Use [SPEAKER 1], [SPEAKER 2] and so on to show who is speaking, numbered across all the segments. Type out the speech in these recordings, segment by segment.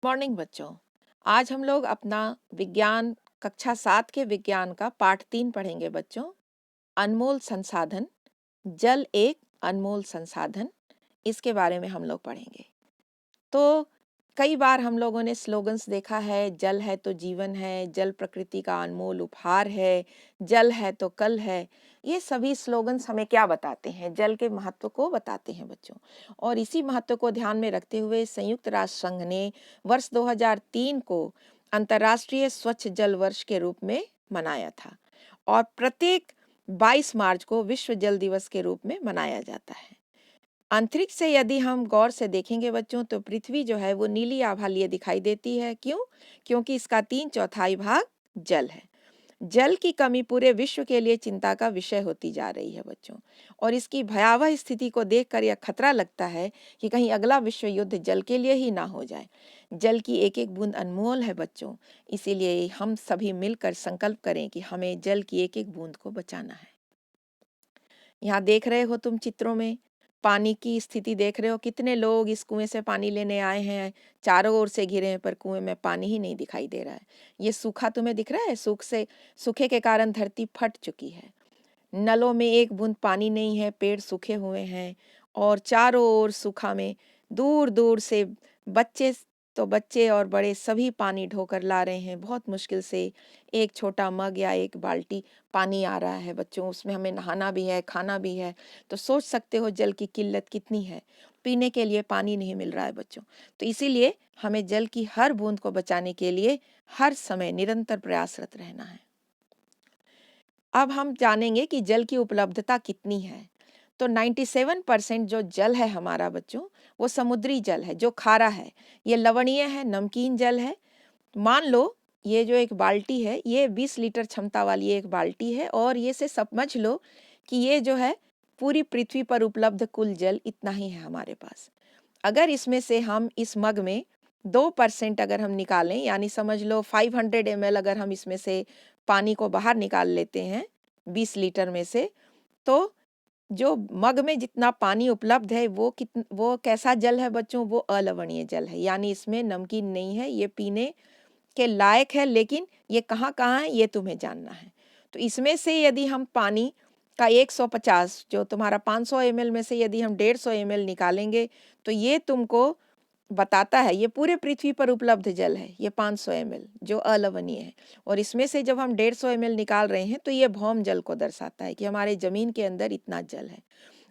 [SPEAKER 1] Morning बच्चों। आज हम लोग अपना विज्ञान कक्षा 7 के विज्ञान का पाठ 3 पढ़ेंगे बच्चों। अनमोल संसाधन, जल एक अनमोल संसाधन, इसके बारे में हम लोग पढ़ेंगे। तो कई बार हम लोगों ने स्लोगन्स देखा है, जल है तो जीवन है, जल प्रकृति का अनमोल उपहार है, जल है तो कल है। ये सभी स्लोगन्स हमें क्या बताते हैं? जल के महत्व को बताते हैं बच्चों। और इसी महत्व को ध्यान में रखते हुए संयुक्त राष्ट्र संघ ने वर्ष 2003 को अंतर्राष्ट्रीय स्वच्छ जल वर्ष के रूप में मनाया था और प्रत्येक 22 मार्च को विश्व जल दिवस के रूप में मनाया जाता है। अंतरिक्ष से यदि हम गौर से देखेंगे बच्चों, तो पृथ्वी जो है वो नीली आभा लिए दिखाई देती है। क्यों? क्योंकि इसका 3/4 भाग जल है। जल की कमी पूरे विश्व के लिए चिंता का विषय होती जा रही है बच्चों। और इसकी भयावह स्थिति को देखकर यह खतरा लगता है कि कहीं अगला विश्व युद्ध जल के लिए ही ना हो जाए। जल की एक एक बूंद अनमोल है बच्चों, इसीलिए हम सभी मिलकर संकल्प करें कि हमें जल की एक एक बूंद को बचाना है। यहाँ देख रहे हो तुम चित्रों में पानी की स्थिति देख रहे हो, कितने लोग इस कुएं से पानी लेने आए हैं, चारों ओर से घिरे हैं, पर कुएं में पानी ही नहीं दिखाई दे रहा है। ये सूखा तुम्हें दिख रहा है? सूखे के कारण धरती फट चुकी है। नलों में एक बूंद पानी नहीं है, पेड़ सूखे हुए हैं और चारों ओर सूखा में दूर दूर से बच्चे बच्चे और बड़े सभी पानी ढोकर ला रहे हैं। बहुत मुश्किल से एक छोटा मग या एक बाल्टी पानी आ रहा है बच्चों, उसमें हमें नहाना भी है, खाना भी है। तो सोच सकते हो जल की किल्लत कितनी है। पीने के लिए पानी नहीं मिल रहा है बच्चों। तो इसीलिए हमें जल की हर बूंद को बचाने के लिए हर समय निरंतर प्रयासरत रहना है। अब हम जानेंगे कि जल की उपलब्धता कितनी है। तो 97% जो जल है हमारा बच्चों, वो समुद्री जल है जो खारा है। ये लवणीय है, नमकीन जल है। मान लो ये जो एक बाल्टी है, ये 20 लीटर क्षमता वाली एक बाल्टी है और ये से समझ लो कि ये जो है पूरी पृथ्वी पर उपलब्ध कुल जल इतना ही है हमारे पास। अगर इसमें से हम इस मग में 2% अगर हम निकालें, यानी समझ लो 500 ml अगर हम इसमें से पानी को बाहर निकाल लेते हैं 20 लीटर में से, तो जो मग में जितना पानी उपलब्ध है वो कैसा जल है बच्चों? वो अलवणीय जल है, यानी इसमें नमकीन नहीं है, ये पीने के लायक है। लेकिन ये कहाँ-कहाँ है ये तुम्हें जानना है। तो इसमें से यदि हम पानी का 150, जो तुम्हारा 500 ml में से यदि हम 150 ml निकालेंगे, तो ये तुमको बताता है ये पूरे पृथ्वी पर उपलब्ध जल है, ये 500 ml जो अलवणीय है। और इसमें से जब हम 150 ml निकाल रहे हैं, तो ये भौम जल को दर्शाता है कि हमारे जमीन के अंदर इतना जल है।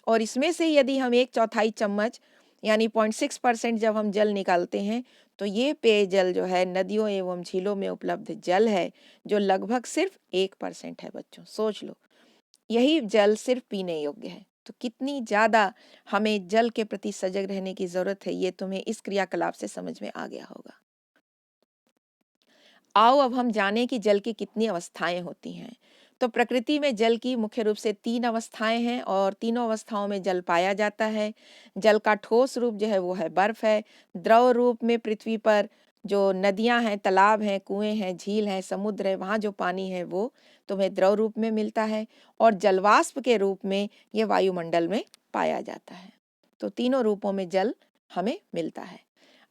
[SPEAKER 1] और इसमें से यदि हम 1/4 चम्मच यानी 0.6% जब हम जल निकालते हैं, तो ये पेयजल जो है नदियों एवं झीलों में उपलब्ध जल है, जो लगभग सिर्फ 1% है बच्चों। सोच लो, यही जल सिर्फ पीने योग्य है। तो कितनी ज़्यादा हमें जल के प्रति सजग रहने की ज़रूरत है, ये तुम्हें इस क्रियाकलाप से समझ में आ गया होगा। आओ अब हम जानें कि जल की कितनी अवस्थाएं होती हैं। तो प्रकृति में जल की मुख्य रूप से 3 अवस्थाएं हैं और तीनों अवस्थाओं में जल पाया जाता है। जल का ठोस रूप जो है वो है बर्फ है। द्रव रूप में पृथ्वी पर जो नदियां हैं, तालाब हैं, कुएं हैं, झील हैं, समुद्र है, वहाँ जो पानी है वो तुम्हें द्रव रूप में मिलता है। और जलवाष्प के रूप में ये वायुमंडल में पाया जाता है। तो तीनों रूपों में जल हमें मिलता है।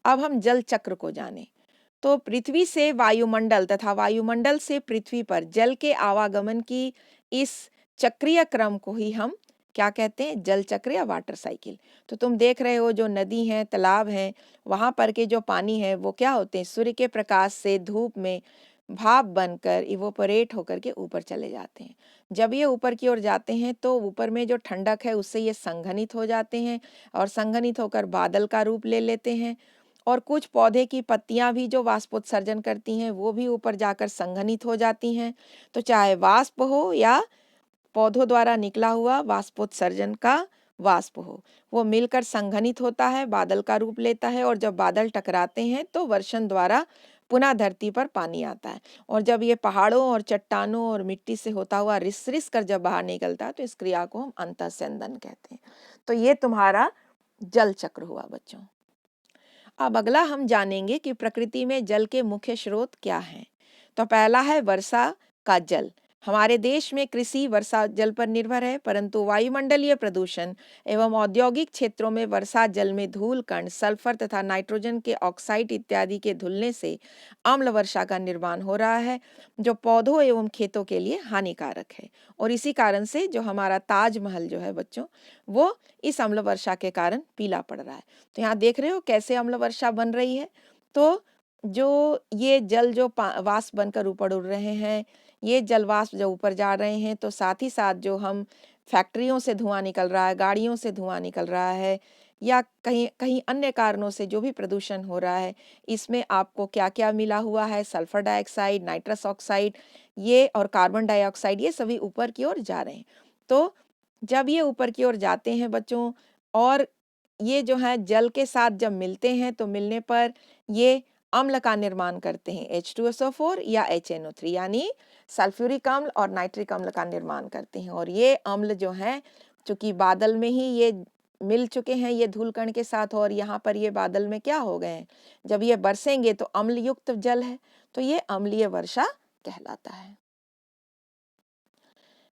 [SPEAKER 1] अब हम जल चक्र को जानें। तो पृथ्वी से वायुमंडल तथा वायुमंडल से पृथ्वी पर जल के आवागमन की इस चक्रीय क्रम को ही हम क्या कहते हैं? जल चक्र या वाटर साइकिल। तो तुम देख रहे हो जो नदी हैं, तालाब हैं, वहां पर के जो पानी है वो क्या होते हैं? सूर्य के प्रकाश से धूप में भाप बनकर इवोपरेट होकर के ऊपर चले जाते हैं। जब ये ऊपर की ओर जाते हैं तो ऊपर में जो ठंडक है उससे ये संघनित हो जाते हैं और संघनित होकर बादल का रूप ले लेते हैं। और कुछ पौधे की पत्तियां भी जो वाष्पोत्सर्जन करती हैं वो भी ऊपर जाकर संघनित हो जाती हैं। तो चाहे वाष्प हो या पौधों द्वारा निकला हुआ वाष्पोत्सर्जन का वाष्प हो, वो मिलकर संघनित होता है, बादल का रूप लेता है और जब बादल टकराते हैं तो वर्षण द्वारा पुनः धरती पर पानी आता है। और जब ये पहाड़ों और चट्टानों और मिट्टी से होता हुआ रिस रिस कर जब बाहर निकलता है तो इस क्रिया को हम अंतःस्यंदन कहते हैं। तो ये तुम्हारा जल चक्र हुआ बच्चों। अब अगला हम जानेंगे कि प्रकृति में जल के मुख्य स्रोत क्या हैं। तो पहला है वर्षा का जल। हमारे देश में कृषि वर्षा जल पर निर्भर है, परंतु वायुमंडलीय प्रदूषण एवं औद्योगिक क्षेत्रों में वर्षा जल में धूल कण, सल्फर तथा नाइट्रोजन के ऑक्साइड इत्यादि के धुलने से अम्ल वर्षा का निर्माण हो रहा है, जो पौधों एवं खेतों के लिए हानिकारक है। और इसी कारण से जो हमारा ताजमहल जो है बच्चों, वो इस अम्ल वर्षा के कारण पीला पड़ रहा है। तो यहाँ देख रहे हो कैसे अम्ल वर्षा बन रही है। तो जो ये जल जो वाष्प बनकर ऊपर उड़ रहे हैं, ये जल वाष्प जो ऊपर जा रहे हैं, तो साथ ही साथ जो हम फैक्ट्रियों से धुआं निकल रहा है, गाड़ियों से धुआं निकल रहा है, या कहीं कहीं अन्य कारणों से जो भी प्रदूषण हो रहा है, इसमें आपको क्या क्या मिला हुआ है, सल्फर डाइऑक्साइड, नाइट्रस ऑक्साइड, ये और कार्बन डाइऑक्साइड, ये सभी ऊपर की ओर जा रहे हैं। तो जब ये ऊपर की ओर जाते हैं बच्चों, और ये जो है जल के साथ जब मिलते हैं, तो मिलने पर ये अम्ल का निर्माण करते हैं, H2SO4 या HNO3, यानी सल्फ्यूरिक अम्ल और नाइट्रिक अम्ल का निर्माण करते हैं। और ये अम्ल जो है, चूंकि बादल में ही ये मिल चुके हैं ये धूल कण के साथ, और यहाँ पर ये बादल में क्या हो गए हैं, जब ये बरसेंगे तो अम्ल युक्त जल है, तो ये अम्लीय वर्षा कहलाता है।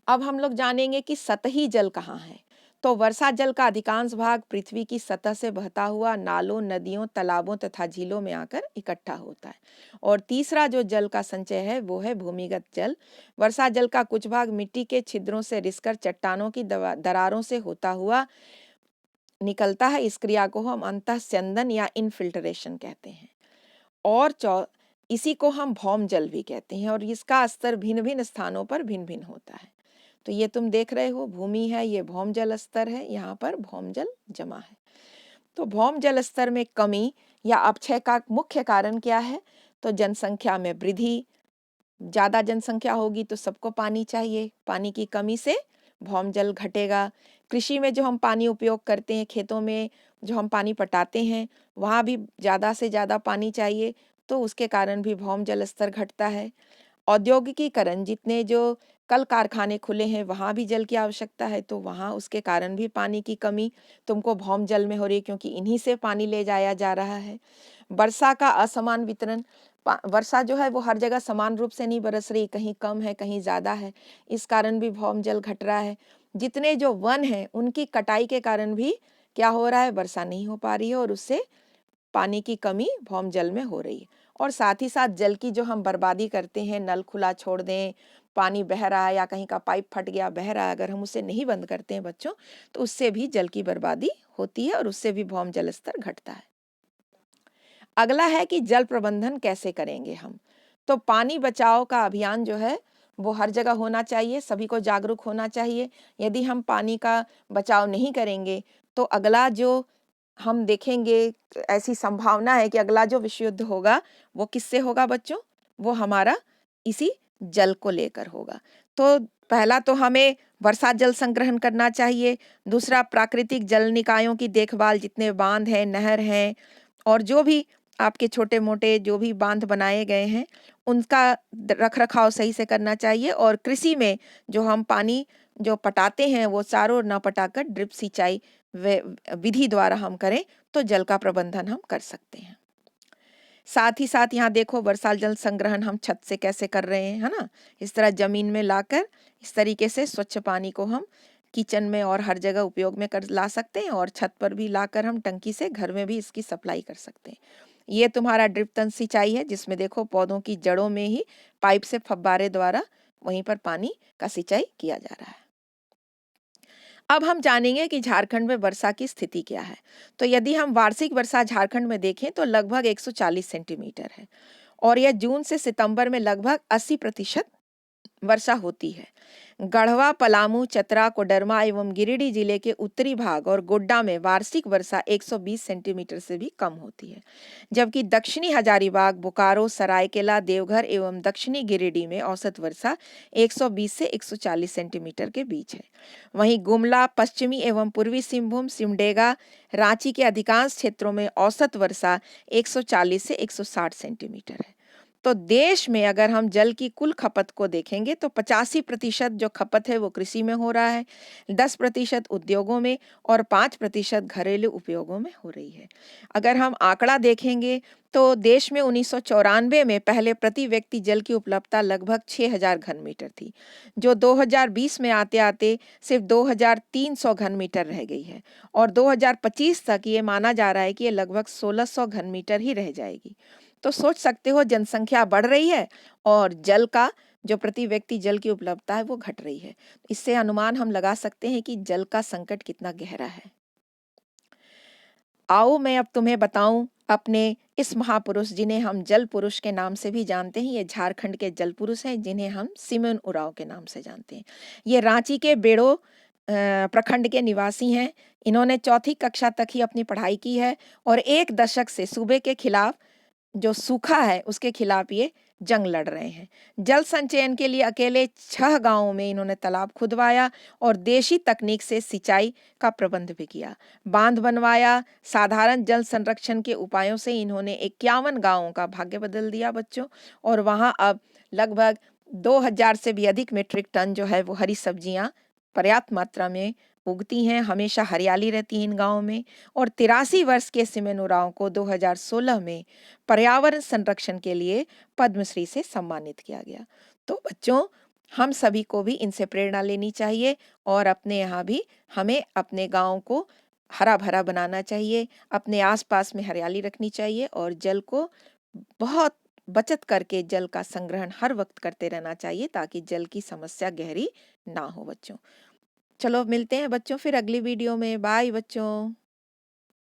[SPEAKER 1] अब हम लोग जानेंगे कि सतही जल कहाँ है। तो वर्षा जल का अधिकांश भाग पृथ्वी की सतह से बहता हुआ नालों, नदियों, तालाबों तथा झीलों में आकर इकट्ठा होता है। और तीसरा जो जल का संचय है वो है भूमिगत जल। वर्षा जल का कुछ भाग मिट्टी के छिद्रों से रिसकर चट्टानों की दरारों से होता हुआ निकलता है। इस क्रिया को हम अंतःस्यंदन या इनफिल्ट्रेशन कहते हैं। और इसी को हम भौम जल भी कहते हैं, और इसका स्तर भिन्न भिन्न स्थानों पर भिन्न भिन्न होता है। तो ये तुम देख रहे हो, भूमि है, ये भौम जल स्तर है, यहाँ पर भौम जल जमा है। तो भौम जल स्तर में कमी या अपक्षय का मुख्य कारण क्या है? तो जनसंख्या में वृद्धि, ज़्यादा जनसंख्या होगी तो सबको पानी चाहिए, पानी की कमी से भौम जल घटेगा। कृषि में जो हम पानी उपयोग करते हैं, खेतों में जो हम पानी पटाते हैं, वहाँ भी ज़्यादा से ज़्यादा पानी चाहिए, तो उसके कारण भी भौम जल स्तर घटता है। औद्योगिकीकरण, जितने जो कल कारखाने खुले हैं वहाँ भी जल की आवश्यकता है, तो वहाँ उसके कारण भी पानी की कमी तुमको भौम जल में हो रही है, क्योंकि इन्हीं से पानी ले जाया जा रहा है। वर्षा का असमान वितरण, वर्षा जो है वो हर जगह समान रूप से नहीं बरस रही, कहीं कम है कहीं ज़्यादा है, इस कारण भी भौम जल घट रहा है। जितने जो वन हैं उनकी कटाई के कारण भी क्या हो रहा है, वर्षा नहीं हो पा रही है, और उससे पानी की कमी भौम जल में हो रही है। और साथ ही साथ जल की जो हम बर्बादी करते हैं, नल खुला छोड़ दें, पानी बह रहा है या कहीं का पाइप फट गया बह रहा है, अगर हम उसे नहीं बंद करते हैं बच्चों, तो उससे भी जल की बर्बादी होती है, और उससे भी भौम जल स्तर घटता है। अगला है कि जल प्रबंधन कैसे करेंगे हम। तो पानी बचाओ का अभियान जो है वो हर जगह होना चाहिए, सभी को जागरूक होना चाहिए। यदि हम पानी का बचाव नहीं करेंगे, तो अगला जो हम देखेंगे, ऐसी संभावना है कि अगला जो विश्व युद्ध होगा वो किससे होगा बच्चों, वो हमारा इसी जल को लेकर होगा। तो पहला तो हमें वर्षा जल संग्रहण करना चाहिए। दूसरा, प्राकृतिक जल निकायों की देखभाल, जितने बांध हैं, नहर हैं, और जो भी आपके छोटे मोटे जो भी बांध बनाए गए हैं, उनका रख रखाव सही से करना चाहिए। और कृषि में जो हम पानी जो पटाते हैं वो चारों न पटाकर ड्रिप सिंचाई विधि द्वारा हम करें, तो जल का प्रबंधन हम कर सकते हैं। साथ ही साथ यहाँ देखो, वर्षा जल संग्रहण हम छत से कैसे कर रहे हैं, है ना। इस तरह जमीन में लाकर इस तरीके से स्वच्छ पानी को हम किचन में और हर जगह उपयोग में कर ला सकते हैं, और छत पर भी लाकर हम टंकी से घर में भी इसकी सप्लाई कर सकते हैं। ये तुम्हारा ड्रिप तंत्र सिंचाई है, जिसमें देखो पौधों की जड़ों में ही पाइप से फव्वारे द्वारा वहीं पर पानी का सिंचाई किया जा रहा है। अब हम जानेंगे कि झारखंड में वर्षा की स्थिति क्या है। तो यदि हम वार्षिक वर्षा झारखंड में देखें तो लगभग 140 सेंटीमीटर है, और यह जून से सितंबर में लगभग 80% वर्षा होती है। गढ़वा, पलामू, चतरा, कोडरमा एवं गिरिडीह जिले के उत्तरी भाग और गोड्डा में वार्षिक वर्षा 120 सेंटीमीटर से भी कम होती है, जबकि दक्षिणी हजारीबाग, बोकारो, सरायकेला, देवघर एवं दक्षिणी गिरिडीह में औसत वर्षा 120 से 140 सेंटीमीटर के बीच है। वहीं गुमला, पश्चिमी एवं पूर्वी सिंहभूम, सिमडेगा, रांची के अधिकांश क्षेत्रों में औसत वर्षा 140 से 160 सेंटीमीटर है। तो देश में अगर हम जल की कुल खपत को देखेंगे तो 85% जो खपत है वो कृषि में हो रहा है, 10% उद्योगों में और 5% घरेलू उपयोगों में हो रही है। अगर हम आंकड़ा देखेंगे तो देश में 1994 में पहले प्रति व्यक्ति जल की उपलब्धता लगभग 6000 घन मीटर थी, जो 2020 में आते-आते सिर्फ 2300 घन मीटर रह गई है और 2025 तक ये माना जा रहा है कि ये लगभग 1600 घन मीटर ही रह जाएगी। तो सोच सकते हो जनसंख्या बढ़ रही है और जल का जो प्रति व्यक्ति जल की उपलब्धता है वो घट रही है। इससे अनुमान हम लगा सकते हैं कि जल का संकट कितना गहरा है। आओ मैं अब तुम्हें बताऊं अपने इस महापुरुष जिन्हें हम जल पुरुष के नाम से भी जानते हैं। ये झारखंड के जल पुरुष हैं जिन्हें हम सिमन उरांव के नाम से जानते हैं। ये रांची के बेड़ो प्रखंड के निवासी हैं। इन्होंने चौथी कक्षा तक ही अपनी पढ़ाई की है और 1 दशक से सूबे के खिलाफ जो सूखा है उसके खिलाफ ये जंग लड़ रहे हैं। जल संचयन के लिए अकेले 6 गांवों में इन्होंने तालाब खुदवाया और देशी तकनीक से सिंचाई का प्रबंध भी किया। बांध बनवाया। साधारण जल संरक्षण के उपायों से इन्होंने 51 गांवों का भाग्य बदल दिया बच्चों। और वहां अब लगभग 2000 से भी अधिक मीट्रिक टन जो है वो हरी सब्जियां पर्याप्त मात्रा में उगती हैं। हमेशा हरियाली रहती है इन गांवों में। और 83 वर्ष के सिमन उरांव को 2016 में पर्यावरण संरक्षण के लिए पद्मश्री से सम्मानित किया गया। तो बच्चों, हम सभी को भी इनसे प्रेरणा लेनी चाहिए और अपने यहाँ भी हमें अपने गांव को हरा भरा बनाना चाहिए, अपने आसपास में हरियाली रखनी चाहिए और जल को बहुत बचत करके जल का संग्रहण हर वक्त करते रहना चाहिए ताकि जल की समस्या गहरी ना हो बच्चों। चलो मिलते हैं बच्चों फिर अगली वीडियो में। बाय बच्चों।